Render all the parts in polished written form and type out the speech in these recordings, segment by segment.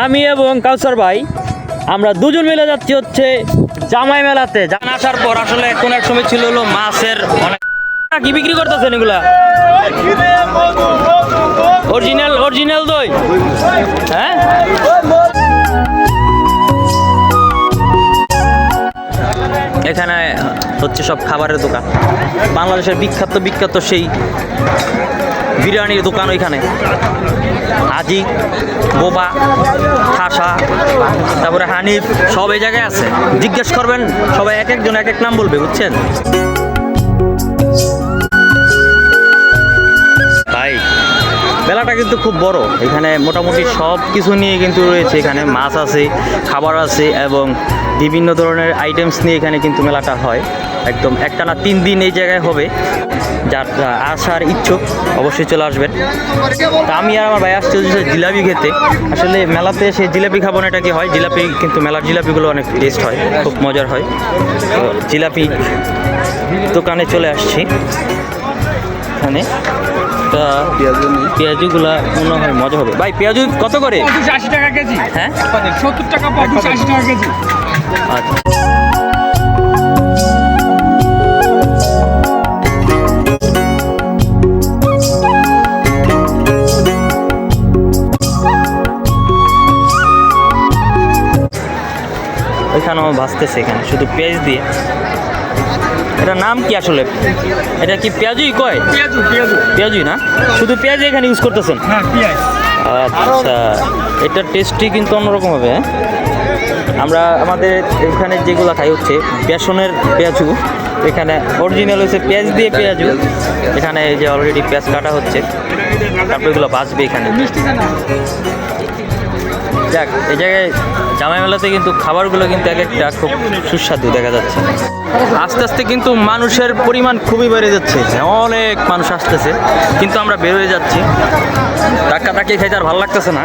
আমি এবং কাউসার ভাই আমরা দুজন মিলে যাচ্ছি হচ্ছে জামাই মেলাতে। জানা আসার পর আসলে কোন এক সময় ছিল হলো মাছের অনেক কি বিক্রি করতেছেন এগুলা অরিজিনাল দই। হ্যাঁ এখানে হচ্ছে সব খাবারের দোকান, বাংলাদেশের বিখ্যাত সেই বিরিয়ানির দোকান ওইখানে আজি, বোবা, ঠাসা, তারপরে হানিফ সব এই জায়গায় আছে। জিজ্ঞেস করবেন সবাই এক একজন এক এক নাম বলবে, বুঝছেন ভাই। মেলাটা কিন্তু খুব বড়, এখানে মোটামুটি সব কিছু নিয়ে কিন্তু রয়েছে। এখানে মাছ আছে, খাবার আছে এবং বিভিন্ন ধরনের আইটেমস নিয়ে এখানে কিন্তু মেলাটা হয়। একদম একটানা 3 দিন এই জায়গায় হবে। যার আসার ইচ্ছুক অবশ্যই চলে আসবেন। তা আমি আর আমার ভাই আসছি জিলাপি খেতে। আসলে মেলাতে এসে জিলাপি খাবো না, এটা কি হয়, জিলাপি কিন্তু মেলার জিলাপিগুলো অনেক টেস্ট হয়, খুব মজার হয়। তো জিলাপি দোকানে চলে আসছি। এখানে পেঁয়াজুগুলা মনে হয় মজা হবে। ভাই পেঁয়াজু কত করে? 80 টাকা কেজি। হ্যাঁ 70 টাকা, 80 টাকা কেজি। আচ্ছা এখানেও ভাজতেছে, এখানে শুধু পেঁয়াজ দিয়ে। এটার নাম কি আসলে? এটা কি পেঁয়াজুই কয়? পেঁয়াজুই না, শুধু পেঁয়াজ এখানে ইউজ করতেছেন? হ্যাঁ পেঁয়াজ। আচ্ছা এটার টেস্টই কিন্তু অন্যরকম হবে। হ্যাঁ আমরা আমাদের এখানে যেগুলো খাই হচ্ছে বেসনের পেঁয়াজু, এখানে অরিজিনাল হচ্ছে পেঁয়াজ দিয়ে পেঁয়াজু। এখানে এই যে অলরেডি পেঁয়াজ কাটা হচ্ছে, তারপর এগুলো বাঁচবে এখানে। যাক এই জায়গায় জামাই মেলাতে কিন্তু খাবারগুলো কিন্তু এক একটা খুব সুস্বাদু দেখা যাচ্ছে। আস্তে আস্তে কিন্তু মানুষের পরিমাণ খুবই বেড়ে যাচ্ছে, অনেক মানুষ আসতেছে, কিন্তু আমরা বের হয়ে যাচ্ছি। ধাক্কা ধাক্কি খাইতে আর ভালো লাগতেছে না,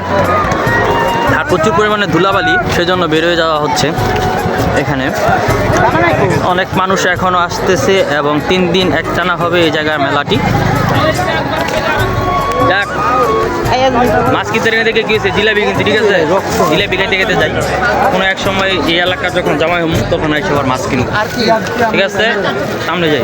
আর প্রচুর পরিমাণে ধুলাবালি, সেজন্য বের হয়ে যাওয়া হচ্ছে। এখানে অনেক মানুষ এখনও আসতেছে এবং 3 দিন একটানা হবে এই জায়গার মেলাটি। যাক মাছ কিনতে দেখে কি হয়েছে, জিলাপি কিনছি, ঠিক আছে, জিলাপি খাইতে খেতে যাই। কোনো এক সময় এই এলাকার যখন জামাই হম তখন এসে আবার মাছ কিনব, ঠিক আছে, সামনে যাই।